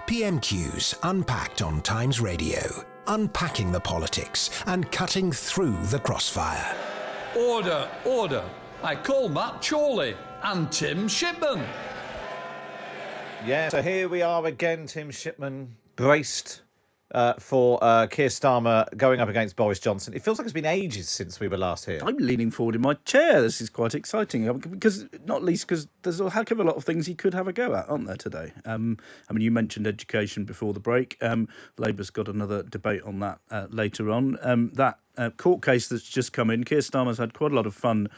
PMQs Unpacked on Times Radio. Unpacking the politics and cutting through the crossfire. Order, order. I call Matt Chorley and Tim Shipman. Yeah, so here we are again, Tim Shipman, braced for Keir Starmer going up against Boris Johnson. It feels like it's been ages since we were last here. I'm leaning forward in my chair. This is quite exciting, because not least because there's a heck of a lot of things he could have a go at, aren't there, today? I mean, you mentioned education before the break. Labour's got another debate on that later on. That court case that's just come in, Keir Starmer's had quite a lot of fun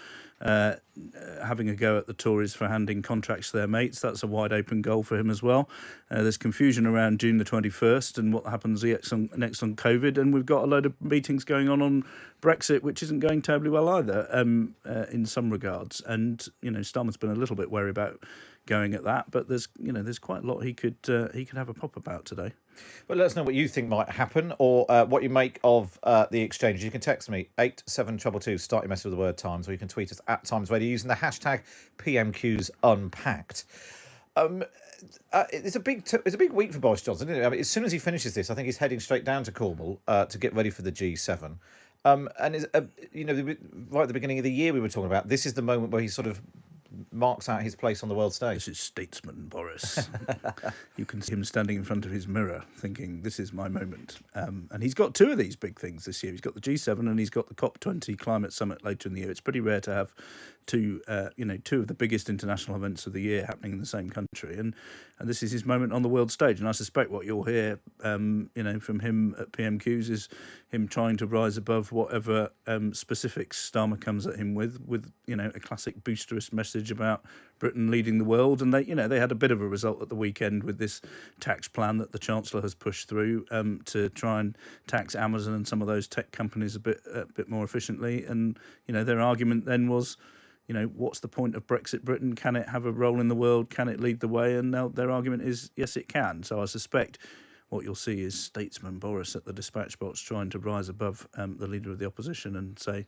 having a go at the Tories for handing contracts to their mates. That's a wide open goal for him as well. There's confusion around June the 21st and what happens next on COVID, and we've got a load of meetings going on Brexit, which isn't going terribly well either in some regards. And Starmer's been a little bit wary about going at that, but there's quite a lot he could have a pop about today. Well, let us know what you think might happen, or what you make of the exchange. You can text me 87222, start your message with the word Times, or you can tweet us at Times Radio using the hashtag PMQs Unpacked. It's a big week for Boris Johnson, isn't it? I mean, as soon as he finishes this, I think he's heading straight down to Cornwall to get ready for the G7. And right at the beginning of the year, we were talking about this is the moment where he sort of marks out his place on the world stage. This is statesman Boris. You can see him standing in front of his mirror thinking, this is my moment. And he's got two of these big things this year. He's got the G7 and he's got the COP20 climate summit later in the year. It's pretty rare to have two of the biggest international events of the year happening in the same country. And this is his moment on the world stage. And I suspect what you'll hear, from him at PMQs is him trying to rise above whatever specifics Starmer comes at him with a classic boosterist message about Britain leading the world. And they had a bit of a result at the weekend with this tax plan that the Chancellor has pushed through to try and tax Amazon and some of those tech companies a bit more efficiently. And their argument then was, what's the point of Brexit Britain? Can it have a role in the world? Can it lead the way? And now their argument is, yes, it can. So I suspect what you'll see is statesman Boris at the dispatch box trying to rise above the leader of the opposition and say,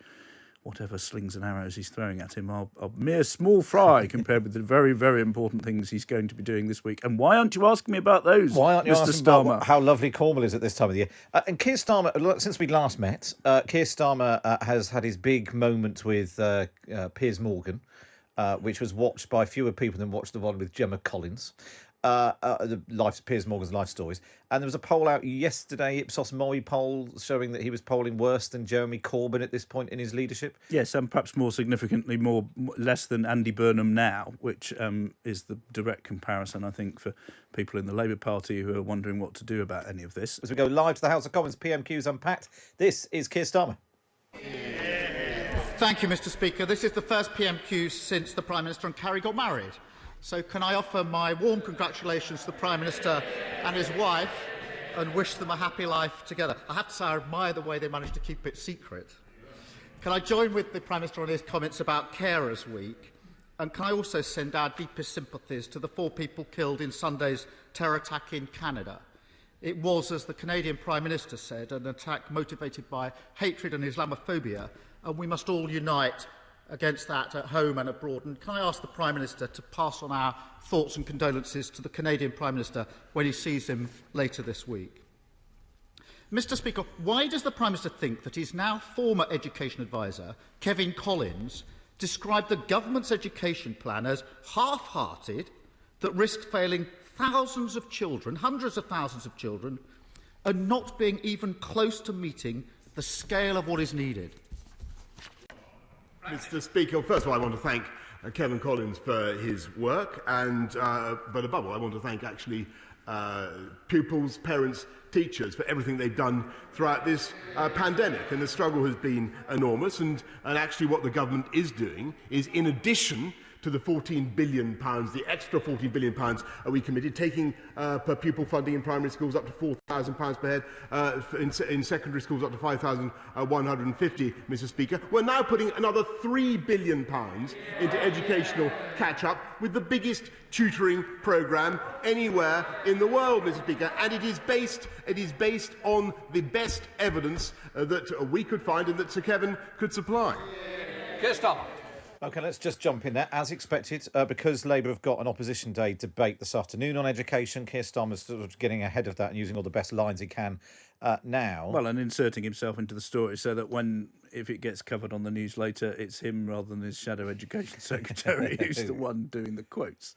whatever slings and arrows he's throwing at him are mere small fry compared with the very, very important things he's going to be doing this week. And why aren't you asking me about those, Why aren't you Mr. asking Starmer? about how lovely Cornwall is at this time of the year? And Keir Starmer, since we last met, Keir Starmer has had his big moment with Piers Morgan, which was watched by fewer people than watched the one with Gemma Collins. Piers Morgan's life stories. And there was a poll out yesterday, Ipsos Mori poll, showing that he was polling worse than Jeremy Corbyn at this point in his leadership. Yes, and perhaps more significantly, less than Andy Burnham now, which is the direct comparison, I think, for people in the Labour Party who are wondering what to do about any of this. As we go live to the House of Commons, PMQs Unpacked, this is Keir Starmer. Thank you, Mr. Speaker. This is the first PMQ since the Prime Minister and Carrie got married. So can I offer my warm congratulations to the Prime Minister and his wife and wish them a happy life together. I have to say I admire the way they managed to keep it secret. Can I join with the Prime Minister on his comments about Carers Week? And can I also send our deepest sympathies to the 4 people killed in Sunday's terror attack in Canada? It was, as the Canadian Prime Minister said, an attack motivated by hatred and Islamophobia, and we must all unite against that at home and abroad. And can I ask the Prime Minister to pass on our thoughts and condolences to the Canadian Prime Minister when he sees him later this week? Mr. Speaker, why does the Prime Minister think that his now former education advisor, Kevin Collins, described the government's education plan as half-hearted, that risked failing thousands of children, hundreds of thousands of children, and not being even close to meeting the scale of what is needed? Mr. Speaker, first of all, I want to thank Kevin Collins for his work, and but above all, I want to thank pupils, parents, teachers for everything they've done throughout this pandemic. And the struggle has been enormous, and actually what the government is doing is, in addition to the £14 billion, the extra £14 billion we committed, taking per pupil funding in primary schools up to £4,000 per head, in secondary schools up to £5,150, Mr. Speaker. We're now putting another £3 billion into educational catch-up with the biggest tutoring programme anywhere in the world, Mr. Speaker, and it is based on the best evidence that we could find and that Sir Kevin could supply. Keir Starmer. OK, let's just jump in there. As expected, because Labour have got an opposition day debate this afternoon on education, Keir Starmer's sort of getting ahead of that and using all the best lines he can now. Well, and inserting himself into the story so that if it gets covered on the news later, it's him rather than his shadow education secretary who's the one doing the quotes.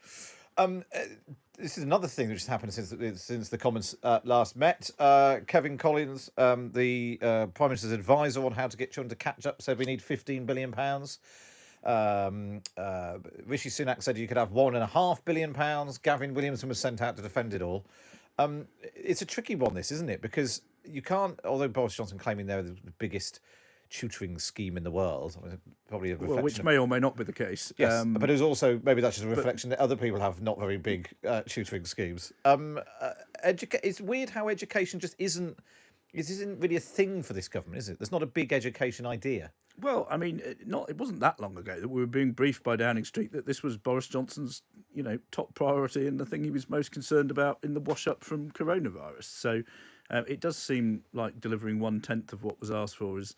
This is another thing which has happened since the Commons last met. Kevin Collins, the Prime Minister's advisor on how to get children to catch up, said we need £15 billion. Rishi Sunak said you could have £1.5 billion. Gavin Williamson was sent out to defend it all. It's a tricky one, this, isn't it? Because you can't, although Boris Johnson claiming they're the biggest tutoring scheme in the world, probably a reflection which may or may not be the case. Yes, but it was also, maybe that's just a reflection that other people have not very big tutoring schemes. It's weird how education just isn't really a thing for this government, is it? There's not a big education idea. Well, I mean, it wasn't that long ago that we were being briefed by Downing Street that this was Boris Johnson's, top priority and the thing he was most concerned about in the wash-up from coronavirus. So it does seem like delivering 1/10 of what was asked for is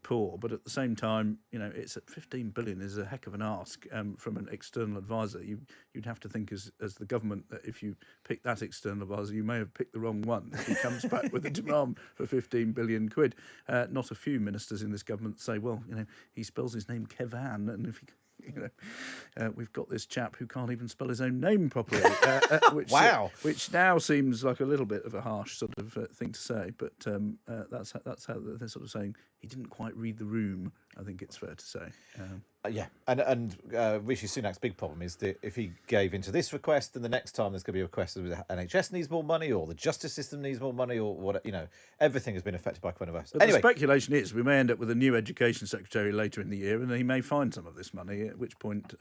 poor, but at the same time, it's at 15 billion is a heck of an ask from an external advisor. You'd have to think as the government that if you pick that external advisor, you may have picked the wrong one. If he comes back with a demand for 15 billion quid, not a few ministers in this government say, well, he spells his name Kevan, and if he we've got this chap who can't even spell his own name properly. Which, wow. Which now seems like a little bit of a harsh sort of thing to say, but that's how they're sort of saying he didn't quite read the room, I think it's fair to say. Yeah, and Rishi Sunak's big problem is that if he gave into this request, then the next time there's going to be a request that the NHS needs more money, or the justice system needs more money, or what, everything has been affected by coronavirus. But anyway, the speculation is we may end up with a new education secretary later in the year, and he may find some of this money. At which point,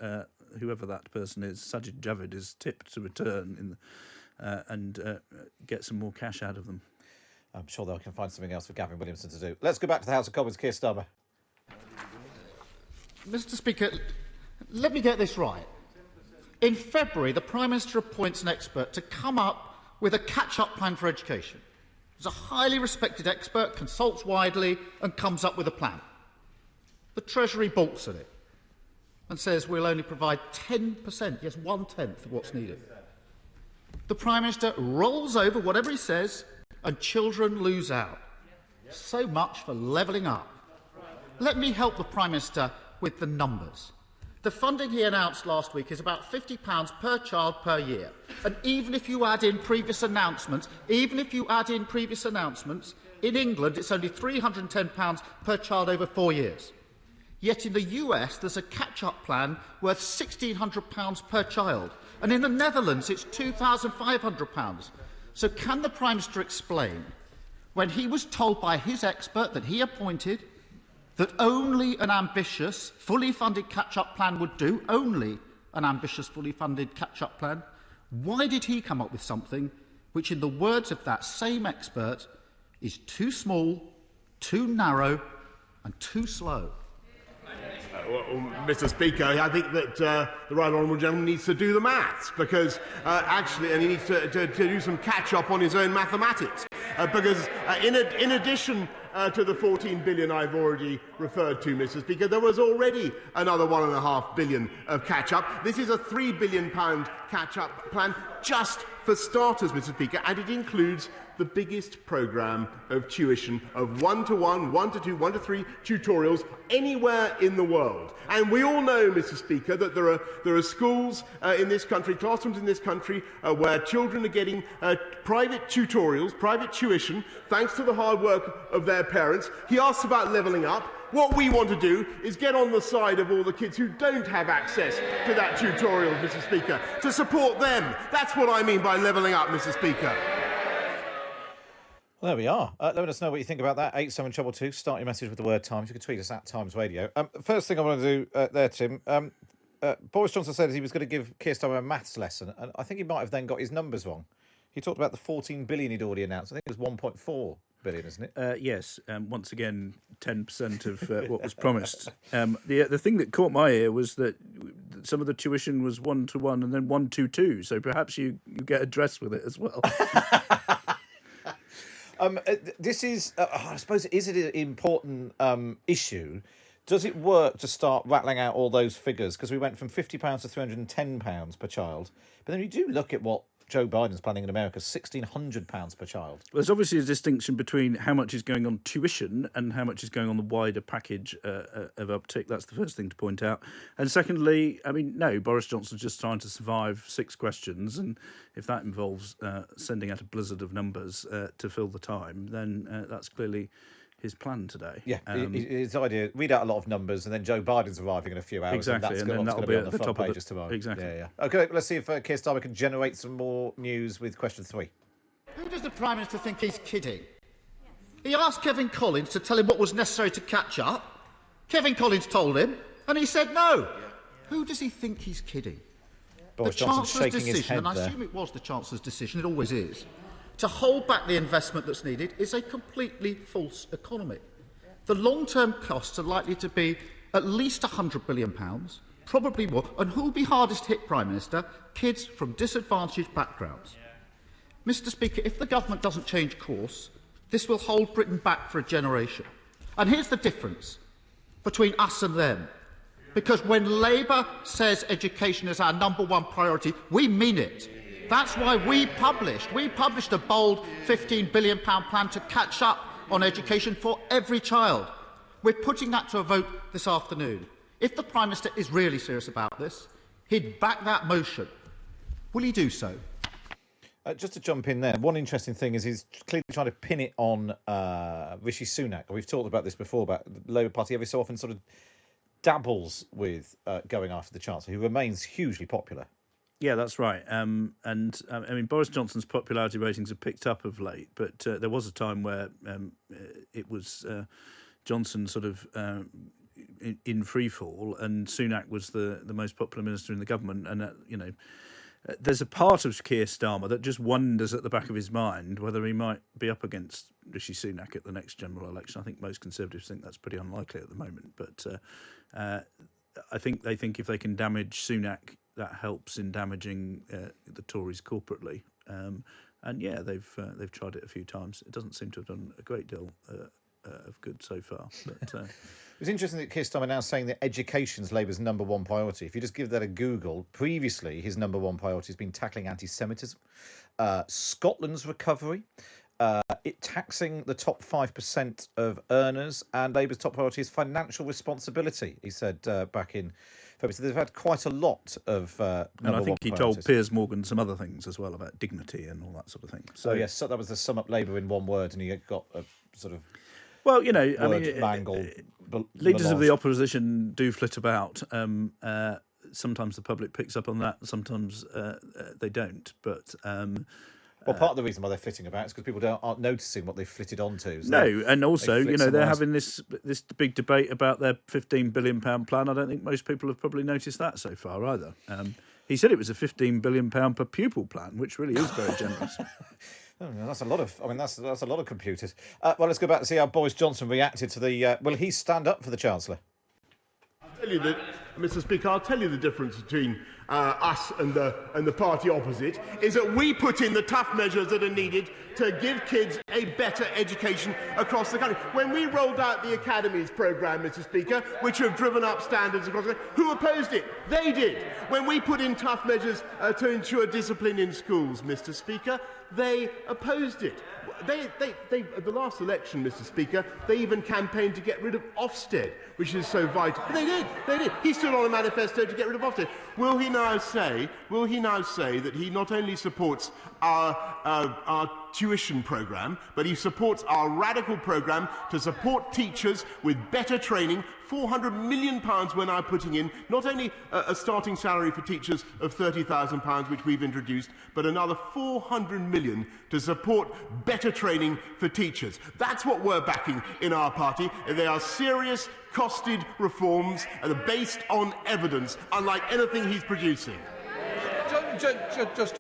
whoever that person is, Sajid Javid, is tipped to return and get some more cash out of them. I'm sure they can find something else for Gavin Williamson to do. Let's go back to the House of Commons. Keir Starmer. Mr. Speaker, let me get this right. In February, the Prime Minister appoints an expert to come up with a catch-up plan for education. He's a highly respected expert, consults widely, and comes up with a plan. The Treasury balks at it and says we'll only provide 10%, yes, 1/10 of what's needed. The Prime Minister rolls over whatever he says, and children lose out. So much for levelling up. Let me help the Prime Minister with the numbers. The funding he announced last week is about £50 per child per year. And even if you add in previous announcements, in England it's only £310 per child over 4 years. Yet in the US there's a catch-up plan worth £1,600 per child. And in the Netherlands it's £2,500. So can the Prime Minister explain, when he was told by his expert that he appointed that only an ambitious, fully funded catch-up plan would do, only an ambitious, fully funded catch-up plan, why did he come up with something which, in the words of that same expert, is too small, too narrow and too slow? Mr. Speaker, I think that the right honourable gentleman needs to do the maths, because and he needs to do some catch-up on his own mathematics, because in addition to the 14 billion I've already referred to, Mr. Speaker, there was already another £1.5 billion of catch-up. This is a £3 billion catch-up plan just for starters, Mr. Speaker, and it includes the biggest programme of tuition of 1-to-1, 1-to-2, 1-to-3 tutorials anywhere in the world. And we all know, Mr. Speaker, that there are schools in this country, classrooms in this country, where children are getting private tutorials, private tuition, thanks to the hard work of their parents. He asks about levelling up. What we want to do is get on the side of all the kids who don't have access to that tutorial, Mr. Speaker, to support them. That's what I mean by levelling up, Mr. Speaker. Well, there we are. Let us know what you think about that. 87222. Start your message with the word Times. You can tweet us at Times Radio. First thing I want to do there, Tim. Boris Johnson said he was going to give Keir Starmer a maths lesson, and I think he might have then got his numbers wrong. He talked about the 14 billion he'd already announced. I think it was 1.4 billion, isn't it? Yes. Once again, 10% of what was promised. The thing that caught my ear was that some of the tuition was 1-to-1 and then 1-to-2. So perhaps you get a dress with it as well. This is, I suppose, is it an important issue Does it work to start rattling out all those figures? Because we went from £50 to £310 per child. But then you do look at what Joe Biden's planning in America, £1,600 per child. There's obviously a distinction between how much is going on tuition and how much is going on the wider package of uptick. That's the first thing to point out. And secondly, I mean, no, Boris Johnson's just trying to survive 6 questions. And if that involves sending out a blizzard of numbers to fill the time, then that's clearly his plan today. Yeah, his idea, read out a lot of numbers, and then Joe Biden's arriving in a few hours. Exactly, and that'll be on the front pages tomorrow. Exactly. Yeah. Okay, let's see if Keir Starmer can generate some more news with question 3. Who does the Prime Minister think he's kidding? He asked Kevin Collins to tell him what was necessary to catch up. Kevin Collins told him, and he said no. Who does he think he's kidding? Boris The Johnson's Chancellor's shaking his decision, head and I there. assume it was the Chancellor's decision, it always is, to hold back the investment that's needed is a completely false economy. The long-term costs are likely to be at least £100 billion, probably more. And who will be hardest hit, Prime Minister? Kids from disadvantaged backgrounds. Mr. Speaker, if the government doesn't change course, this will hold Britain back for a generation. And here's the difference between us and them. Because when Labour says education is our #1 priority, we mean it. That's why we published a bold £15 billion plan to catch up on education for every child. We're putting that to a vote this afternoon. If the Prime Minister is really serious about this, he'd back that motion. Will he do so? Just to jump in there, one interesting thing is he's clearly trying to pin it on Rishi Sunak. We've talked about this before, about the Labour Party every so often sort of dabbles with going after the Chancellor, who remains hugely popular. Yeah, that's right. I mean, Boris Johnson's popularity ratings have picked up of late, but there was a time where it was Johnson sort of in free fall, and Sunak was the most popular minister in the government. And there's a part of Keir Starmer that just wonders at the back of his mind whether he might be up against Rishi Sunak at the next general election. I think most Conservatives think that's pretty unlikely at the moment, but I think they think if they can damage Sunak, that helps in damaging the Tories corporately. And yeah, they've tried it a few times. It doesn't seem to have done a great deal of good so far. But It's interesting that Keir Starmer now saying that education's Labour's #1 priority. If you just give that a Google, previously his #1 priority has been tackling anti-Semitism, Scotland's recovery, it taxing the top 5% of earners, and Labour's top priority is financial responsibility, he said back in February. So they've had quite a lot of and I think he told Piers Morgan some other things as well about dignity and all that sort of thing. So yes, so that was to sum up Labour in one word, and he got a sort of well, I mean, mangle. Leaders of the opposition do flit about. Sometimes the public picks up on that. Sometimes they don't. But well, part of the reason why they're flitting about is because people aren't noticing what they've flitted onto. So no, and also, they're else. having this big debate about their £15 billion plan. I don't think most people have probably noticed that so far either. He said it was a £15 billion per pupil plan, which really is very generous. Oh, that's a lot of. I mean, that's a lot of computers. Well, let's go back to see how Boris Johnson reacted to the. Will he stand up for the Chancellor? I'll tell you that, Mr. Speaker, I'll tell you the difference between us and the party opposite is that we put in the tough measures that are needed to give kids a better education across the country. When we rolled out the Academies programme, Mr. Speaker, which have driven up standards across the country, who opposed it? They did. When we put in tough measures to ensure discipline in schools, Mr. Speaker, they opposed it. They at the last election, Mr. Speaker, they even campaigned to get rid of Ofsted, which is so vital. They did. He stood on a manifesto to get rid of Ofsted. Will he now say that he not only supports our tuition programme, but he supports our radical programme to support teachers with better training? £400 million we're now putting in, not only a starting salary for teachers of £30,000, which we've introduced, but another £400 million to support better training for teachers. That's what we're backing in our party. They are serious, costed reforms and are based on evidence, unlike anything he's producing. Just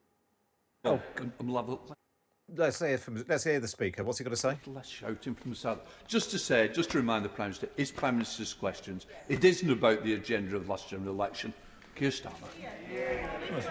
level. Let's hear the Speaker. What's he got to say? Less shouting from the side. Just to remind the Prime Minister, his Prime Minister's questions, it isn't about the agenda of the last general election. Keir Starmer.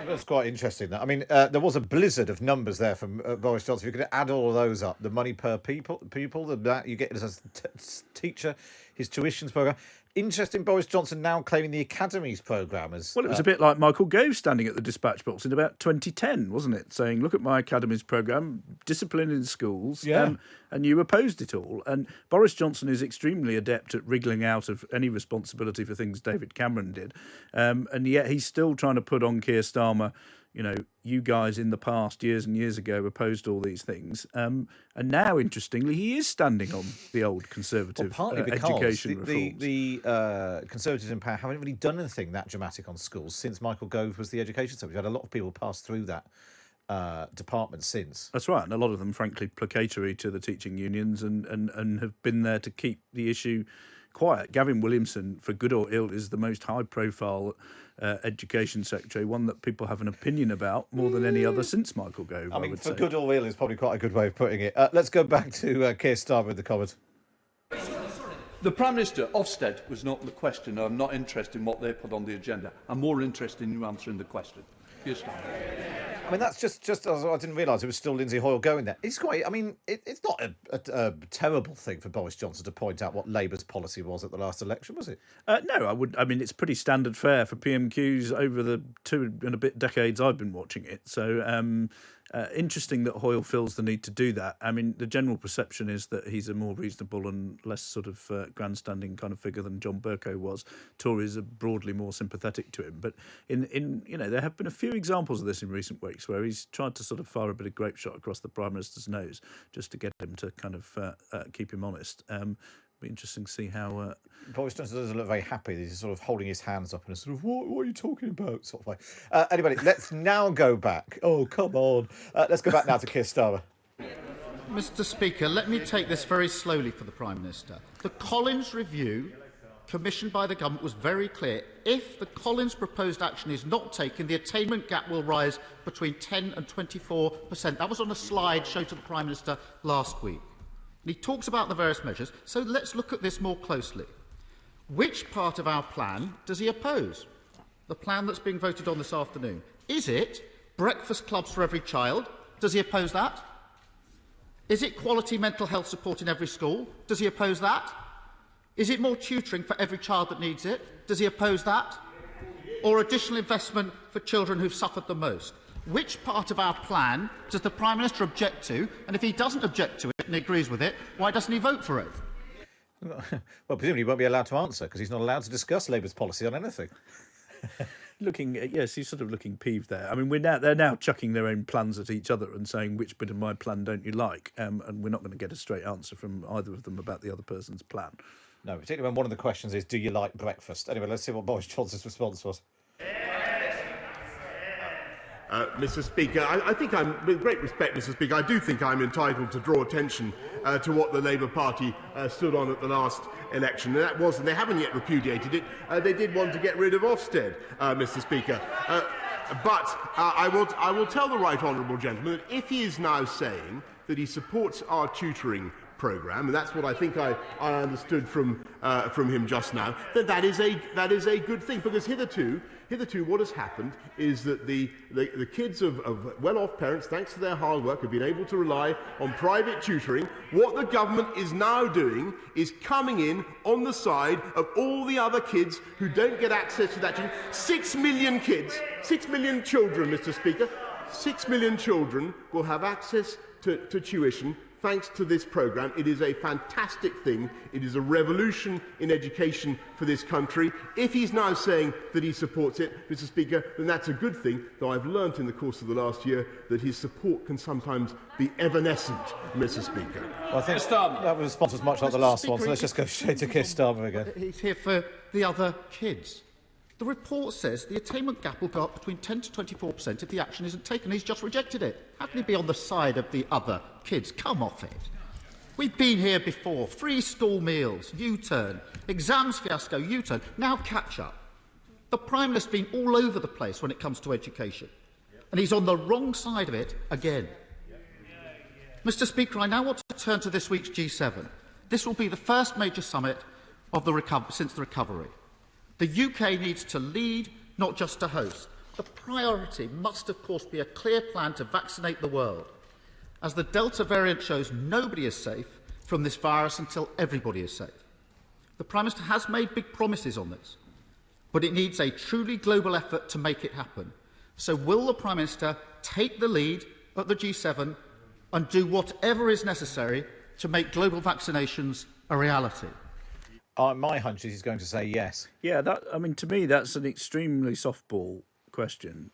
That's quite interesting. I mean, there was a blizzard of numbers there from Boris Johnson. If you could add all of those up, the money per pupil, that you get as a teacher, his tuitions program. Interesting, Boris Johnson now claiming the Academies programme as... Well, it was a bit like Michael Gove standing at the dispatch box in about 2010, wasn't it? Saying, look at my Academies programme, discipline in schools, and you opposed it all. And Boris Johnson is extremely adept at wriggling out of any responsibility for things David Cameron did. And yet he's still trying to put on Keir Starmer, you know, you guys in the past, years and years ago, opposed all these things. And now, interestingly, he is standing on the old Conservative education reforms. The Conservatives in power haven't really done anything that dramatic on schools since Michael Gove was the Education Secretary. We've had a lot of people pass through that department since. That's right, and a lot of them, frankly, placatory to the teaching unions and have been there to keep the issue quiet. Gavin Williamson, for good or ill, is the most high-profile education secretary, one that people have an opinion about more than any other since Michael Gove. I would for say. Good or ill is probably quite a good way of putting it. Let's go back to Keir Starmer in the comments. The Prime Minister, Ofsted, was not the question. I'm not interested in what they put on the agenda. I'm more interested in you answering the question. Keir Starmer. I mean, that's just I didn't realise it was still Lindsay Hoyle going there. It's quite. I mean, it's not a terrible thing for Boris Johnson to point out what Labour's policy was at the last election, was it? No, I would. I mean, it's pretty standard fare for PMQs over the 2 and a bit decades I've been watching it. So interesting that Hoyle feels the need to do that. I mean, the general perception is that he's a more reasonable and less sort of grandstanding kind of figure than John Bercow was. Tories are broadly more sympathetic to him, but in you know, there have been a few examples of this in recent weeks where he's tried to sort of fire a bit of grape shot across the Prime Minister's nose just to get him to kind of keep him honest. Be interesting to see how Boris Johnson doesn't look very happy. He's sort of holding his hands up in a sort of what are you talking about sort of way. Anyway, let's now go back. Oh, come on. Let's go back now to Keir Starmer. Mr. Speaker, let me take this very slowly for the Prime Minister. The Collins review commissioned by the government was very clear. If the Collins proposed action is not taken, the attainment gap will rise between 10 and 24%. That was on a slide shown to the Prime Minister last week. And he talks about the various measures, so let's look at this more closely. Which part of our plan does he oppose? The plan that's being voted on this afternoon. Is it breakfast clubs for every child? Does he oppose that? Is it quality mental health support in every school? Does he oppose that? Is it more tutoring for every child that needs it? Does he oppose that? Or additional investment for children who've suffered the most? Which part of our plan does the Prime Minister object to? And if he doesn't object to it and agrees with it, why doesn't he vote for it? Well, presumably he won't be allowed to answer because he's not allowed to discuss Labour's policy on anything. Yes, he's sort of looking peeved there. I mean, they're now chucking their own plans at each other and saying, which bit of my plan don't you like? And we're not going to get a straight answer from either of them about the other person's plan. No, particularly when one of the questions is, do you like breakfast? Anyway, let's see what Boris Johnson's response was. Mr. Speaker, I think with great respect, Mr. Speaker, I do think I'm entitled to draw attention to what the Labour Party stood on at the last election, and that was, and they haven't yet repudiated it, they did want to get rid of Ofsted, Mr. Speaker. But I will tell the right honourable gentleman that if he is now saying that he supports our tutoring programme, and that's what I think I understood from him just now, then that is a good thing, because hitherto what has happened is that the kids of well-off parents, thanks to their hard work, have been able to rely on private tutoring. What the government is now doing is coming in on the side of all the other kids who don't get access to that tutoring. 6 million kids, 6 million children, Mr. Speaker, 6 million children will have access to tuition thanks to this programme. It is a fantastic thing. It is a revolution in education for this country. If he's now saying that he supports it, Mr. Speaker, then that's a good thing, though I've learnt in the course of the last year that his support can sometimes be evanescent, Mr. Speaker. Well, I think that response was much like the last one, so let's just go straight to Keir Starmer again. He's here for the other kids. The report says the attainment gap will go up between 10 to 24% if the action isn't taken. He's just rejected it. How can he be on the side of the other kids? Come off it. We've been here before. Free school meals, U-turn. Exams fiasco, U-turn. Now catch-up. The Prime Minister's been all over the place when it comes to education. And he's on the wrong side of it again. Mr. Speaker, I now want to turn to this week's G7. This will be the first major summit of since the recovery. The UK needs to lead, not just to host. The priority must, of course, be a clear plan to vaccinate the world. As the Delta variant shows, nobody is safe from this virus until everybody is safe. The Prime Minister has made big promises on this, but it needs a truly global effort to make it happen. So will the Prime Minister take the lead at the G7 and do whatever is necessary to make global vaccinations a reality? My hunch is he's going to say yes. Yeah, to me, that's an extremely softball question.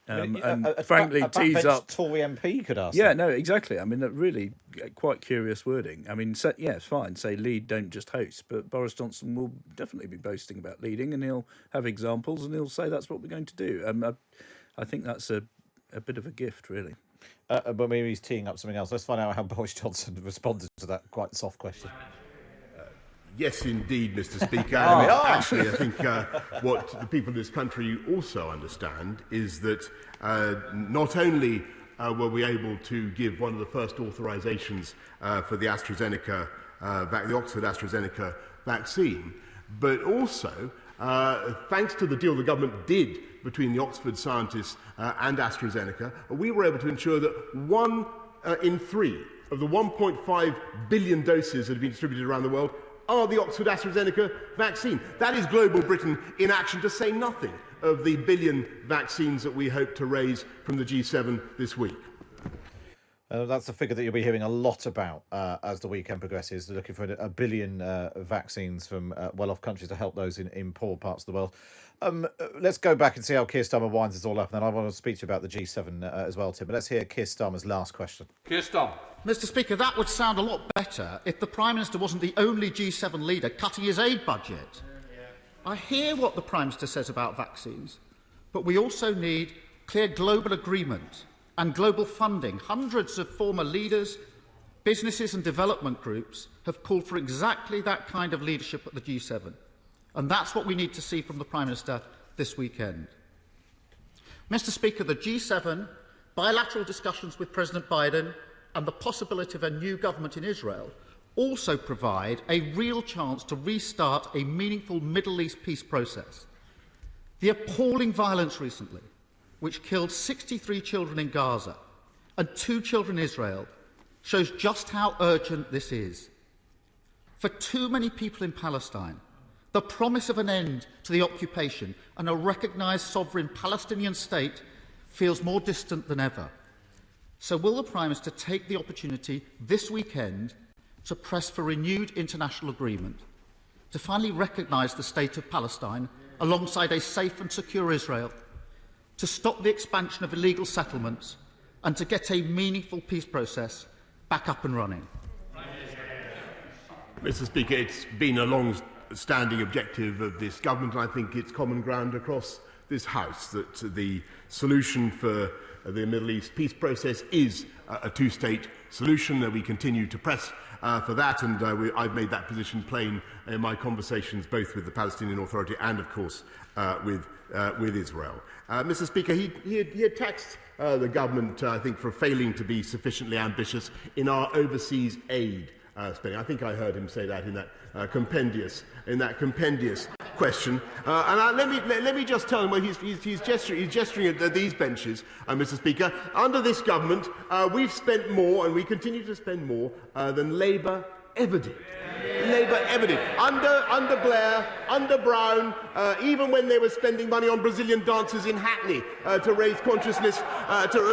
Frankly, tees up. Tory MP could ask. Yeah, them. no, exactly. Really quite curious wording. It's fine. Say lead, don't just host. But Boris Johnson will definitely be boasting about leading, and he'll have examples, and he'll say that's what we're going to do. I think that's a bit of a gift, really. But maybe he's teeing up something else. Let's find out how Boris Johnson responded to that quite soft question. Yes, indeed, Mr. Speaker. Actually, I think what the people of this country also understand is that not only were we able to give one of the first authorisations for the AstraZeneca, the Oxford AstraZeneca vaccine, but also, thanks to the deal the government did between the Oxford scientists and AstraZeneca, we were able to ensure that 1 in 3 of the 1.5 billion doses that have been distributed around the world are the Oxford AstraZeneca vaccine. That is global Britain in action, to say nothing of the billion vaccines that we hope to raise from the G7 this week. That's a figure that you'll be hearing a lot about as the weekend progresses. They're looking for a billion vaccines from well-off countries to help those in poor parts of the world. Let's go back and see how Keir Starmer winds this all up, and then I want to speak to you about the G7 as well, Tim. But let's hear Keir Starmer's last question. Keir Starmer. Mr. Speaker, that would sound a lot better if the Prime Minister wasn't the only G7 leader cutting his aid budget. I hear what the Prime Minister says about vaccines, but we also need clear global agreement and global funding. Hundreds of former leaders, businesses and development groups have called for exactly that kind of leadership at the G7. And that's what we need to see from the Prime Minister this weekend. Mr. Speaker, the G7, bilateral discussions with President Biden and the possibility of a new government in Israel also provide a real chance to restart a meaningful Middle East peace process. The appalling violence recently, which killed 63 children in Gaza and 2 children in Israel, shows just how urgent this is. For too many people in Palestine, the promise of an end to the occupation and a recognised sovereign Palestinian state feels more distant than ever. So will the Prime Minister take the opportunity this weekend to press for renewed international agreement, to finally recognise the state of Palestine alongside a safe and secure Israel, to stop the expansion of illegal settlements and to get a meaningful peace process back up and running? Mr. Speaker, it's been a long-standing objective of this government, and I think it's common ground across this House, that the solution for the Middle East peace process is a two-state solution. That we continue to press for that, and I've made that position plain in my conversations both with the Palestinian Authority and, of course, with Israel. Mr. Speaker, he attacked the government, I think, for failing to be sufficiently ambitious in our overseas aid spending. I think I heard him say that in that compendious question. Let me just tell him, well, he's gesturing at these benches, Mr. Speaker. Under this government, we've spent more, and we continue to spend more than Labour ever did. Labour ever did. Under Blair, under Brown, even when they were spending money on Brazilian dancers in Hackney to raise consciousness,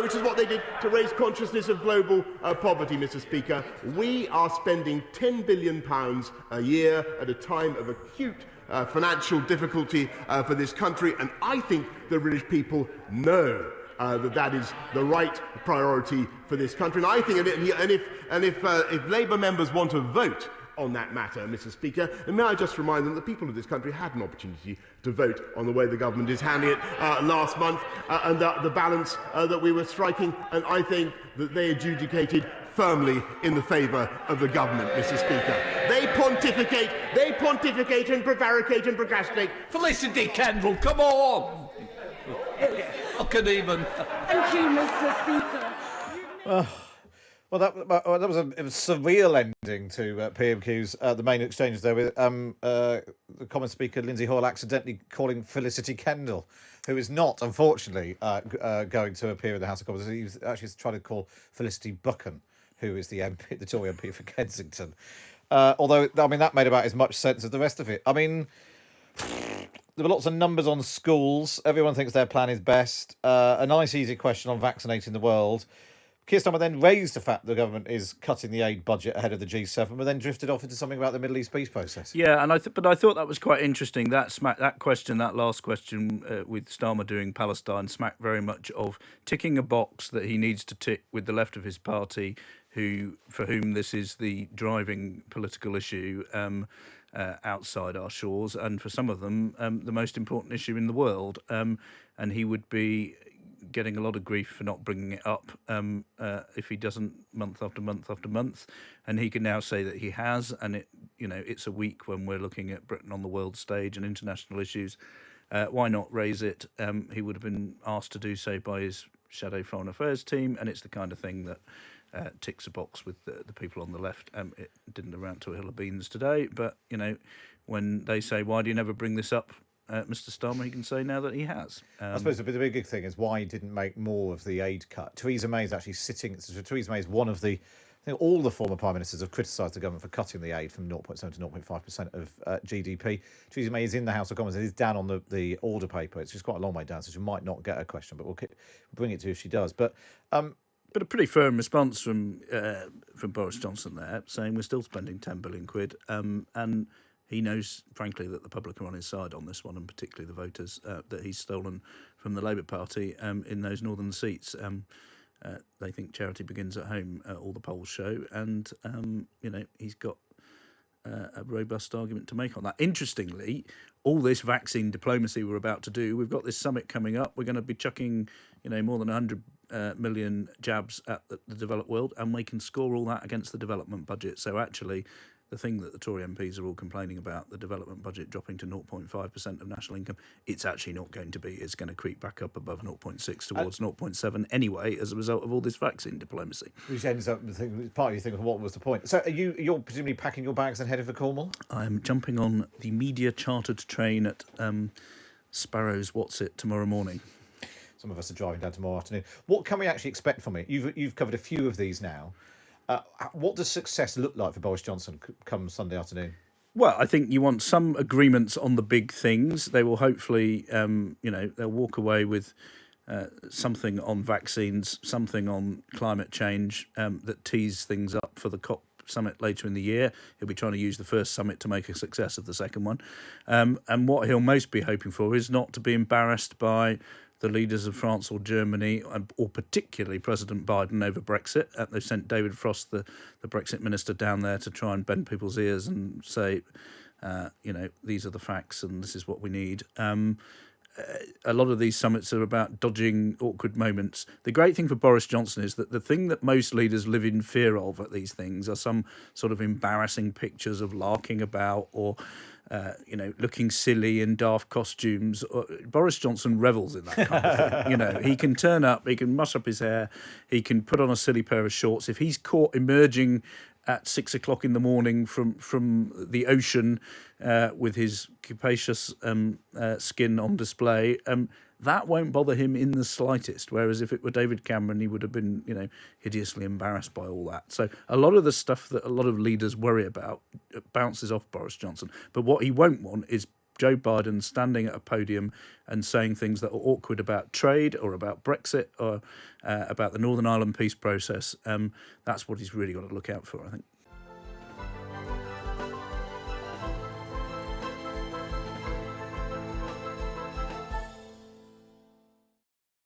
which is what they did, to raise consciousness of global poverty, Mr. Speaker. We are spending £10 billion a year at a time of acute financial difficulty for this country, and I think the British people know that is the right priority for this country. And I think, if Labour members want to vote on that matter, Mr. Speaker, then may I just remind them that the people of this country had an opportunity to vote on the way the government is handling it last month, and the balance that we were striking, and I think that they adjudicated firmly in the favour of the government, Mr. Speaker. They pontificate and prevaricate and procrastinate. Felicity Kendall, come on! I can even. Thank you, Mr. Speaker. Well, that was a surreal ending to PMQs. The main exchange there with the Commons Speaker Lindsay Hoyle accidentally calling Felicity Kendall, who is not, unfortunately, going to appear in the House of Commons. He was actually trying to call Felicity Buchan, who is the MP, the Tory MP for Kensington. Although, I mean, that made about as much sense as the rest of it. I mean, there were lots of numbers on schools. Everyone thinks their plan is best. A nice, easy question on vaccinating the world. Keir Starmer then raised the fact the government is cutting the aid budget ahead of the G7, but then drifted off into something about the Middle East peace process. Yeah, and but I thought that was quite interesting. That question, that last question with Starmer doing Palestine, smacked very much of ticking a box that he needs to tick with the left of his party, for whom this is the driving political issue outside our shores, and for some of them the most important issue in the world. And he would be getting a lot of grief for not bringing it up if he doesn't month after month after month, and he can now say that he has. And it's a week when we're looking at Britain on the world stage and international issues. Why not raise it? He would have been asked to do so by his shadow foreign affairs team, and it's the kind of thing that ticks a box with the people on the left. It didn't amount to a hill of beans today, but when they say, why do you never bring this up, Mr. Starmer, he can say now that he has. I suppose the big thing is why he didn't make more of the aid cut. Theresa May is actually sitting. So Theresa May is one of the. I think all the former prime ministers have criticised the government for cutting the aid from 0.7 to 0.5% of GDP. Theresa May is in the House of Commons. It is down on the order paper. It's just quite a long way down, so she might not get a question, but we'll bring it to you if she does. But a pretty firm response from Boris Johnson there, saying we're still spending 10 billion quid, and he knows, frankly, that the public are on his side on this one, and particularly the voters that he's stolen from the Labour Party in those northern seats. They think charity begins at home, all the polls show, and he's got a robust argument to make on that. Interestingly, all this vaccine diplomacy we're about to do, we've got this summit coming up. We're going to be chucking, more than 100 million jabs at the developed world, and we can score all that against the development budget. So actually, the thing that the Tory MPs are all complaining about, the development budget dropping to 0.5% of national income, it's actually not going to be. It's going to creep back up above 0.6 towards 0.7 anyway as a result of all this vaccine diplomacy. Which ends up, part of you think, what was the point? So you're presumably packing your bags and heading for Cornwall? I'm jumping on the media chartered train at Sparrow's tomorrow morning. Some of us are driving down tomorrow afternoon. What can we actually expect from it? You've covered a few of these now. What does success look like for Boris Johnson come Sunday afternoon? Well, I think you want some agreements on the big things. They will hopefully, they'll walk away with something on vaccines, something on climate change that tees things up for the COP summit later in the year. He'll be trying to use the first summit to make a success of the second one. And what he'll most be hoping for is not to be embarrassed by the leaders of France or Germany, or particularly President Biden over Brexit. They've sent David Frost, the Brexit minister, down there to try and bend people's ears and say, these are the facts and this is what we need. A lot of these summits are about dodging awkward moments. The great thing for Boris Johnson is that the thing that most leaders live in fear of at these things are some sort of embarrassing pictures of larking about or looking silly in daft costumes. Boris Johnson revels in that kind of thing. He can turn up, he can mush up his hair, he can put on a silly pair of shorts. If he's caught emerging at 6 o'clock in the morning from the ocean with his capacious skin on display, that won't bother him in the slightest. Whereas if it were David Cameron, he would have been, hideously embarrassed by all that. So a lot of the stuff that a lot of leaders worry about bounces off Boris Johnson. But what he won't want is Joe Biden standing at a podium and saying things that are awkward about trade or about Brexit or about the Northern Ireland peace process. That's what he's really got to look out for, I think.